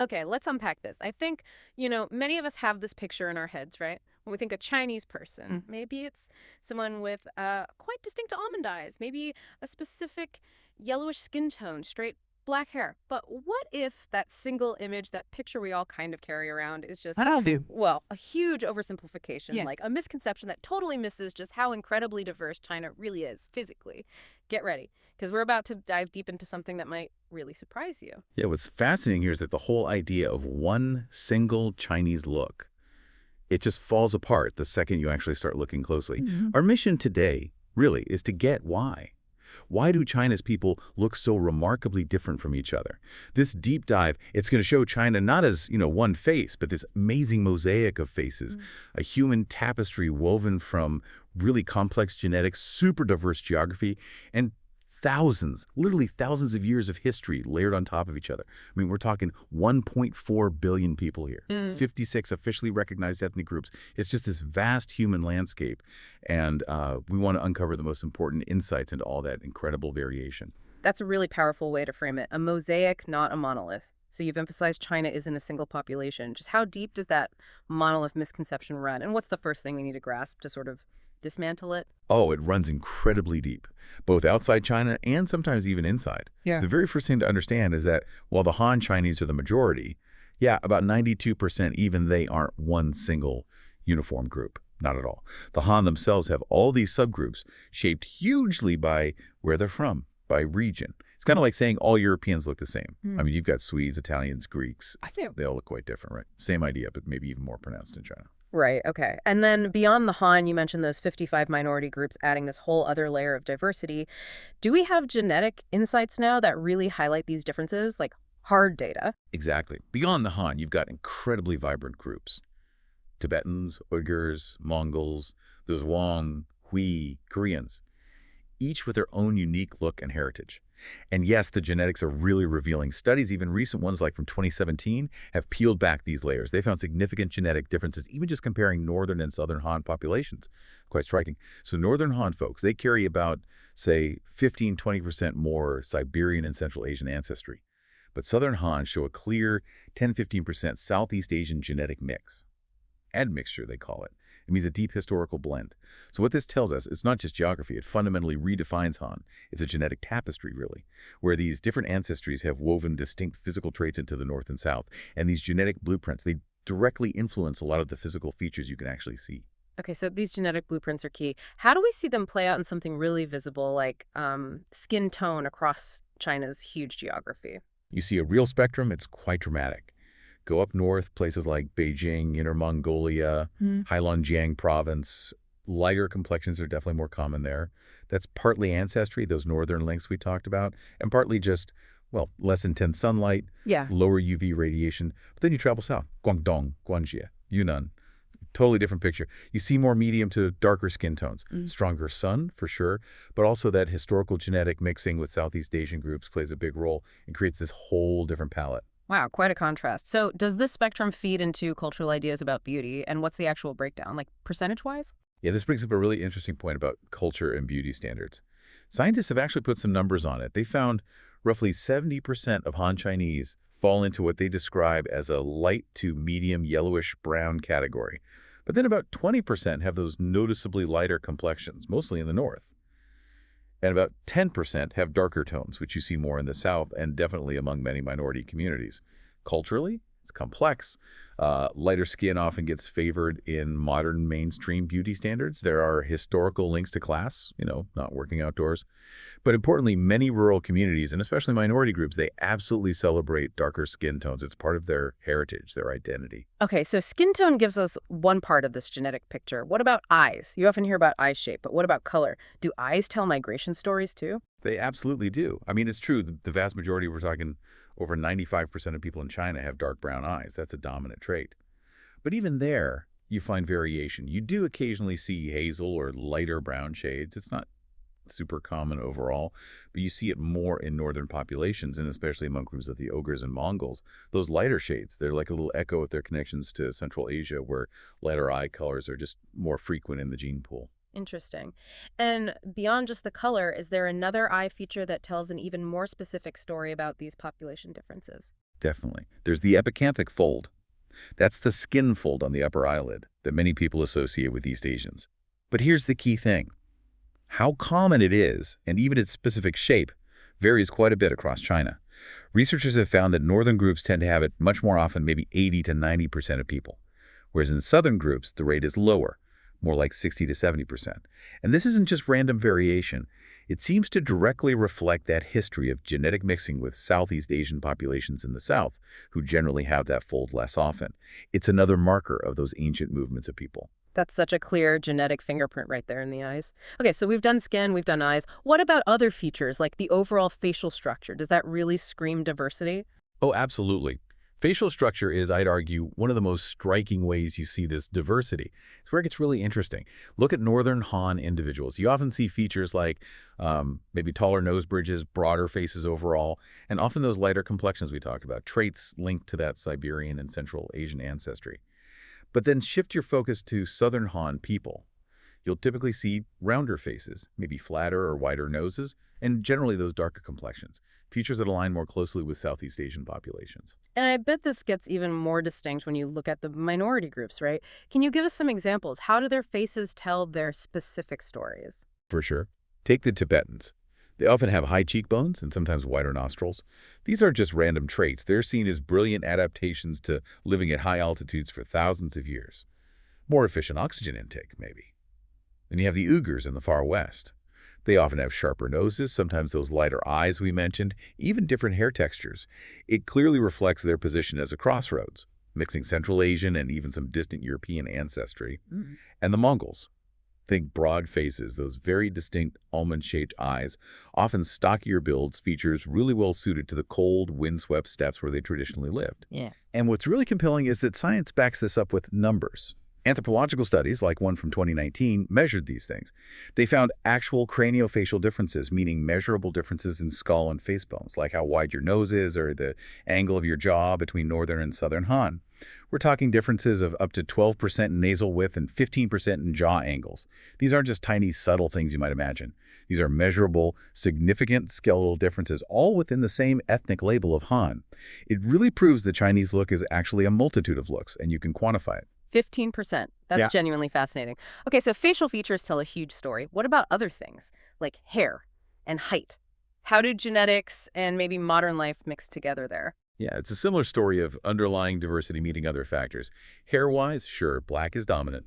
Okay, let's unpack this. I think, many of us have this picture in our heads, right? When we think a Chinese person, maybe it's someone with quite distinct almond eyes, maybe a specific yellowish skin tone, straight black hair. But what if that single image, that picture we all kind of carry around, is just, Have you? well, a huge oversimplification, Yeah. like a misconception that totally misses just how incredibly diverse China really is physically? Get ready, because we're about to dive deep into something that might really surprise you. Yeah, what's fascinating here is that the whole idea of one single Chinese look, it just falls apart the second you actually start looking closely. Mhm. Our mission today, really, is to get why. Why do China's people look so remarkably different from each other? This deep dive, it's going to show China not as, one face, but this amazing mosaic of faces, a human tapestry woven from really complex genetics, super diverse geography, and thousands, literally thousands of years of history layered on top of each other. I mean, we're talking 1.4 billion people here, Mm. 56 officially recognized ethnic groups. It's just this vast human landscape, and we want to uncover the most important insights into all that incredible variation. That's a really powerful way to frame it. A mosaic, not a monolith. So you've emphasized China isn't a single population. Just how deep does that monolith misconception run? And what's the first thing we need to grasp to sort of dismantle it? Oh, it runs incredibly deep, both outside China and sometimes even inside. Yeah. The very first thing to understand is that while the Han Chinese are the majority, yeah, about 92%, even they aren't one single uniform group. Not at all. The Han themselves have all these subgroups shaped hugely by where they're from, by region. It's kind of like saying all Europeans look the same. I mean, you've got Swedes, Italians, Greeks. I think. They all look quite different, right? Same idea, but maybe even more pronounced in China. Right, okay. And then beyond the Han, you mentioned those 55 minority groups adding this whole other layer of diversity. Do we have genetic insights now that really highlight these differences, like hard data? Exactly. Beyond the Han, you've got incredibly vibrant groups. Tibetans, Uyghurs, Mongols, the Zhuang, Hui, Koreans, each with their own unique look and heritage. And yes, the genetics are really revealing. Studies, even recent ones like from 2017, have peeled back these layers. They found significant genetic differences, even just comparing northern and southern Han populations. Quite striking. So northern Han folks, they carry about, say, 15–20% more Siberian and Central Asian ancestry. But southern Han show a clear 10–15% Southeast Asian genetic mix. Admixture, they call it. It means a deep historical blend. So what this tells us is not just geography. It fundamentally redefines Han. It's a genetic tapestry, really, where these different ancestries have woven distinct physical traits into the North and South. And these genetic blueprints, they directly influence a lot of the physical features you can actually see. Okay, so these genetic blueprints are key. How do we see them play out in something really visible, like skin tone across China's huge geography? You see a real spectrum, it's quite dramatic. Go up north, places like Beijing, Inner Mongolia, Heilongjiang province. Lighter complexions are definitely more common there. That's partly ancestry, those northern links we talked about, and partly just, well, less intense sunlight, Yeah. lower UV radiation. But then you travel south, Guangdong, Guangxi, Yunnan. Totally different picture. You see more medium to darker skin tones. Stronger sun, for sure, but also that historical genetic mixing with Southeast Asian groups plays a big role and creates this whole different palette. Wow, quite a contrast. So does this spectrum feed into cultural ideas about beauty, and what's the actual breakdown, like percentage-wise? Yeah, this brings up a really interesting point about culture and beauty standards. Scientists have actually put some numbers on it. They found roughly 70% of Han Chinese fall into what they describe as a light to medium yellowish brown category. But then about 20% have those noticeably lighter complexions, mostly in the north. And about 10% have darker tones, which you see more in the South and definitely among many minority communities. Culturally, it's complex. Lighter skin often gets favored in modern mainstream beauty standards. There are historical links to class, not working outdoors. But importantly, many rural communities, and especially minority groups, they absolutely celebrate darker skin tones. It's part of their heritage, their identity. Okay, so skin tone gives us one part of this genetic picture. What about eyes? You often hear about eye shape, but what about color? Do eyes tell migration stories too? They absolutely do. I mean, it's true. The vast majority, we're talking over 95% of people in China have dark brown eyes. That's a dominant trait. But even there, you find variation. You do occasionally see hazel or lighter brown shades. It's not super common overall, but you see it more in northern populations, and especially among groups of the Uyghurs and Mongols. Those lighter shades, they're like a little echo of their connections to Central Asia, where lighter eye colors are just more frequent in the gene pool. Interesting. And beyond just the color, is there another eye feature that tells an even more specific story about these population differences? Definitely. There's the epicanthic fold. That's the skin fold on the upper eyelid that many people associate with East Asians. But here's the key thing. How common it is, and even its specific shape, varies quite a bit across China. Researchers have found that northern groups tend to have it much more often, maybe 80 to 90% of people, whereas in southern groups, the rate is lower, more like 60 to 70%. And this isn't just random variation. It seems to directly reflect that history of genetic mixing with Southeast Asian populations in the South, who generally have that fold less often. It's another marker of those ancient movements of people. That's such a clear genetic fingerprint right there in the eyes. Okay, so we've done skin, we've done eyes. What about other features like the overall facial structure? Does that really scream diversity? Oh, absolutely. Facial structure is, I'd argue, one of the most striking ways you see this diversity. It's where it gets really interesting. Look at Northern Han individuals. You often see features like maybe taller nose bridges, broader faces overall, and often those lighter complexions we talked about, traits linked to that Siberian and Central Asian ancestry. But then shift your focus to Southern Han people. You'll typically see rounder faces, maybe flatter or wider noses, and generally those darker complexions, features that align more closely with Southeast Asian populations. And I bet this gets even more distinct when you look at the minority groups, right? Can you give us some examples? How do their faces tell their specific stories? For sure. Take the Tibetans. They often have high cheekbones and sometimes wider nostrils. These aren't just random traits. They're seen as brilliant adaptations to living at high altitudes for thousands of years. More efficient oxygen intake, maybe. Then you have the Uyghurs in the far west. They often have sharper noses, sometimes those lighter eyes we mentioned, even different hair textures. It clearly reflects their position as a crossroads, mixing Central Asian and even some distant European ancestry. And the Mongols. Think broad faces, those very distinct almond-shaped eyes, often stockier builds, features really well suited to the cold, windswept steppes where they traditionally lived. Yeah. And what's really compelling is that science backs this up with numbers. Anthropological studies, like one from 2019, measured these things. They found actual craniofacial differences, meaning measurable differences in skull and face bones, like how wide your nose is or the angle of your jaw between northern and southern Han. We're talking differences of up to 12% in nasal width and 15% in jaw angles. These aren't just tiny, subtle things you might imagine. These are measurable, significant skeletal differences, all within the same ethnic label of Han. It really proves the Chinese look is actually a multitude of looks, and you can quantify it. 15%. That's Yeah. genuinely fascinating. Okay, so facial features tell a huge story. What about other things, like hair and height? How do genetics and maybe modern life mix together there? Yeah, it's a similar story of underlying diversity meeting other factors. Hair-wise, sure, black is dominant.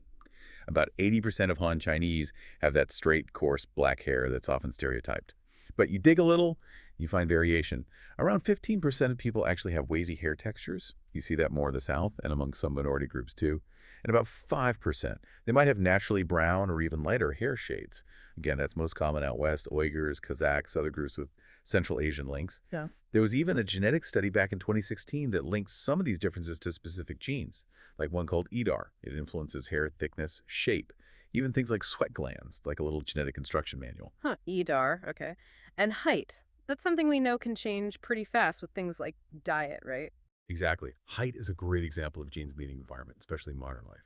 About 80% of Han Chinese have that straight, coarse black hair that's often stereotyped. But you dig a little, you find variation. Around 15% of people actually have wazy hair textures. You see that more in the South and among some minority groups too. And about 5%, they might have naturally brown or even lighter hair shades. Again, that's most common out west, Uyghurs, Kazakhs, other groups with Central Asian links. Yeah. There was even a genetic study back in 2016 that links some of these differences to specific genes, like one called EDAR. It influences hair thickness, shape, even things like sweat glands, like a little genetic instruction manual. Huh, EDAR, okay. And height. That's something we know can change pretty fast with things like diet, right? Exactly. Height is a great example of genes meeting environment, especially in modern life.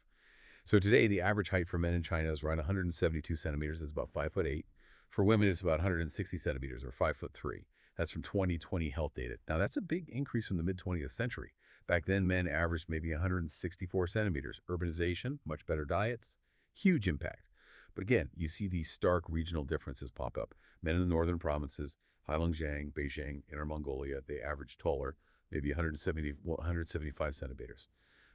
So today, the average height for men in China is around 172 centimeters. That's about 5'8". For women, it's about 160 centimeters or 5'3". That's from 2020 health data. Now, that's a big increase from the mid-20th century. Back then, men averaged maybe 164 centimeters. Urbanization, much better diets, huge impact. But again, you see these stark regional differences pop up. Men in the northern provinces, Heilongjiang, Beijing, Inner Mongolia, they average taller, maybe 175 centimeters.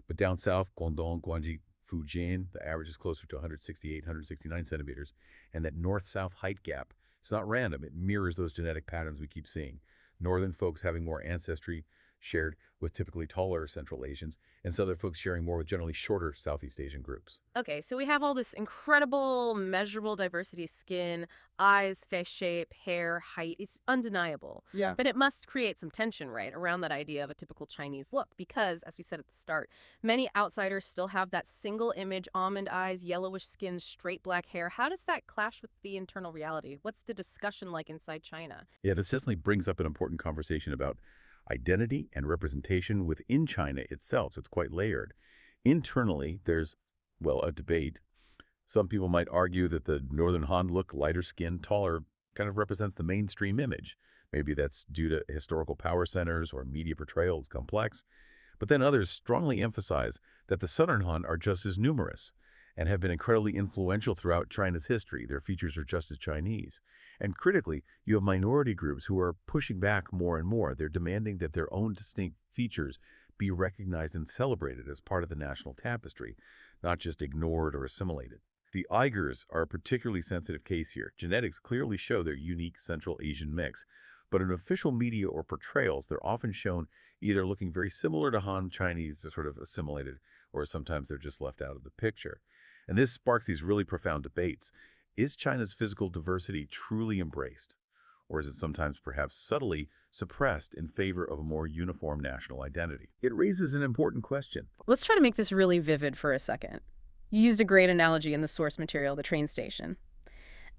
But down south, Guangdong, Guangxi, Fujian, the average is closer to 168, 169 centimeters. And that north-south height gap is not random. It mirrors those genetic patterns we keep seeing. Northern folks having more ancestry shared with typically taller Central Asians, and southern folks sharing more with generally shorter Southeast Asian groups. Okay, so we have all this incredible, measurable diversity: skin, eyes, face shape, hair, height. It's undeniable. Yeah. But it must create some tension, right, around that idea of a typical Chinese look because, as we said at the start, many outsiders still have that single image: almond eyes, yellowish skin, straight black hair. How does that clash with the internal reality? What's the discussion like inside China? Yeah, this definitely brings up an important conversation about identity and representation within China itself. So it's quite layered. Internally, there's, well, a debate. Some people might argue that the Northern Han look, lighter skin, taller, kind of represents the mainstream image. Maybe that's due to historical power centers or media portrayal is complex. But then others strongly emphasize that the Southern Han are just as numerous and have been incredibly influential throughout China's history. Their features are just as Chinese. And critically, you have minority groups who are pushing back more and more. They're demanding that their own distinct features be recognized and celebrated as part of the national tapestry, not just ignored or assimilated. The Uyghurs are a particularly sensitive case here. Genetics clearly show their unique Central Asian mix, but in official media or portrayals, they're often shown either looking very similar to Han Chinese, sort of assimilated, or sometimes they're just left out of the picture. And this sparks these really profound debates. Is China's physical diversity truly embraced? Or is it sometimes perhaps subtly suppressed in favor of a more uniform national identity? It raises an important question. Let's try to make this really vivid for a second. You used a great analogy in the source material, the train station.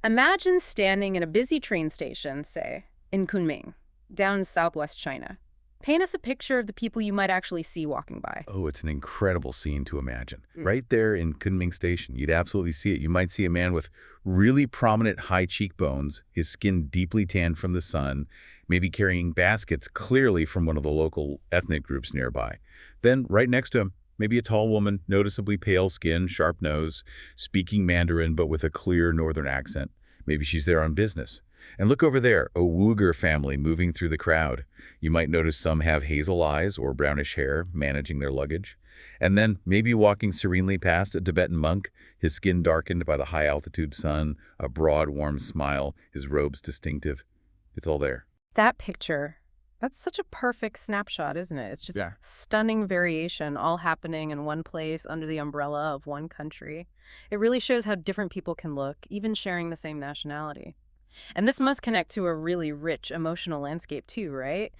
Imagine standing in a busy train station, say, in Kunming, down in southwest China. Paint us a picture of the people you might actually see walking by. Oh, it's an incredible scene to imagine. Right there in Kunming Station, you'd absolutely see it. You might see a man with really prominent high cheekbones, his skin deeply tanned from the sun, maybe carrying baskets clearly from one of the local ethnic groups nearby. Then, right next to him, maybe a tall woman, noticeably pale skin, sharp nose, speaking Mandarin but with a clear northern accent. Maybe she's there on business. And look over there, a Uyghur family moving through the crowd. You might notice some have hazel eyes or brownish hair, managing their luggage. And then maybe walking serenely past a Tibetan monk, his skin darkened by the high-altitude sun, a broad, warm smile, his robes distinctive. It's all there. That picture, that's such a perfect snapshot, isn't it? It's just stunning variation, all happening in one place under the umbrella of one country. It really shows how different people can look, even sharing the same nationality. And this must connect to a really rich emotional landscape too, right?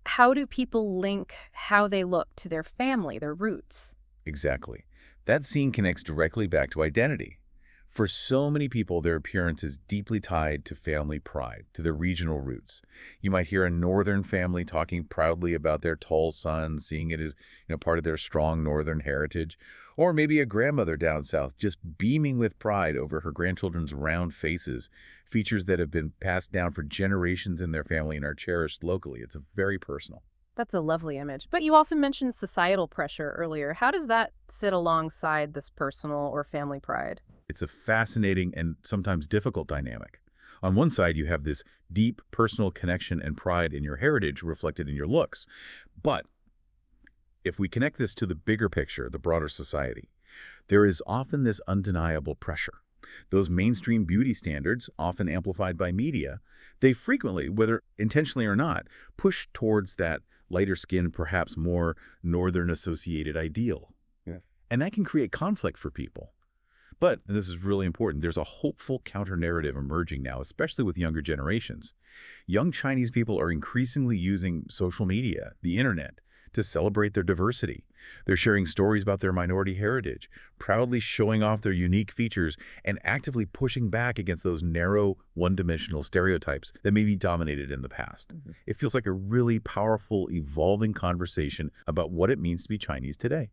How do people link how they look to their family, their roots? Exactly. That scene connects directly back to identity. For so many people, their appearance is deeply tied to family pride, to their regional roots. You might hear a northern family talking proudly about their tall son, seeing it as part of their strong northern heritage. Or maybe a grandmother down south just beaming with pride over her grandchildren's round faces, features that have been passed down for generations in their family and are cherished locally. It's very personal. That's a lovely image. But you also mentioned societal pressure earlier. How does that sit alongside this personal or family pride? It's a fascinating and sometimes difficult dynamic. On one side, you have this deep personal connection and pride in your heritage reflected in your looks. But if we connect this to the bigger picture, the broader society, there is often this undeniable pressure. Those mainstream beauty standards, often amplified by media, they frequently, whether intentionally or not, push towards that lighter skin, perhaps more northern-associated ideal. And that can create conflict for people. But, and this is really important, there's a hopeful counter-narrative emerging now, especially with younger generations. Young Chinese people are increasingly using social media, the internet, to celebrate their diversity. They're sharing stories about their minority heritage, proudly showing off their unique features, and actively pushing back against those narrow, one-dimensional stereotypes that maybe dominated in the past. It feels like a really powerful, evolving conversation about what it means to be Chinese today.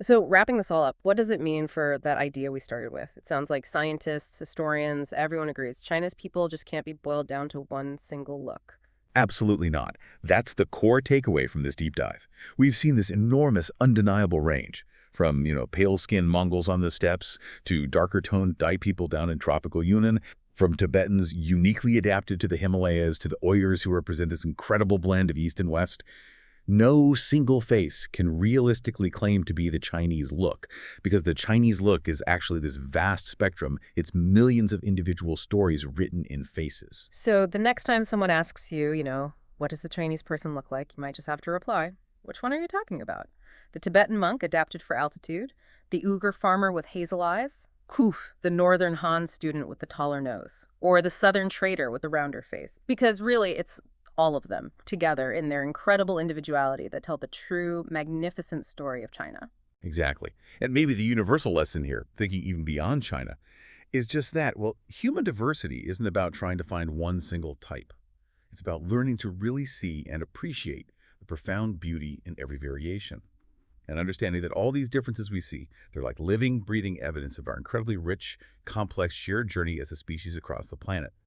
So wrapping this all up, what does it mean for that idea we started with? It sounds like scientists, historians, everyone agrees China's people just can't be boiled down to one single look. Absolutely not. That's the core takeaway from this deep dive. We've seen this enormous, undeniable range, from, pale-skinned Mongols on the steppes to darker-toned Dai people down in tropical Yunnan, from Tibetans uniquely adapted to the Himalayas to the Uyghurs who represent this incredible blend of East and West. No single face can realistically claim to be the Chinese look, because the Chinese look is actually this vast spectrum. It's millions of individual stories written in faces. So the next time someone asks you, what does the Chinese person look like, you might just have to reply, which one are you talking about? The Tibetan monk adapted for altitude? The Uyghur farmer with hazel eyes? Kuf, the northern Han student with the taller nose? Or the southern trader with the rounder face? Because really, it's all of them together in their incredible individuality that tell the true, magnificent story of China. Exactly. And maybe the universal lesson here, thinking even beyond China, is just that, well, human diversity isn't about trying to find one single type. It's about learning to really see and appreciate the profound beauty in every variation. And understanding that all these differences we see, they're like living, breathing evidence of our incredibly rich, complex, shared journey as a species across the planet.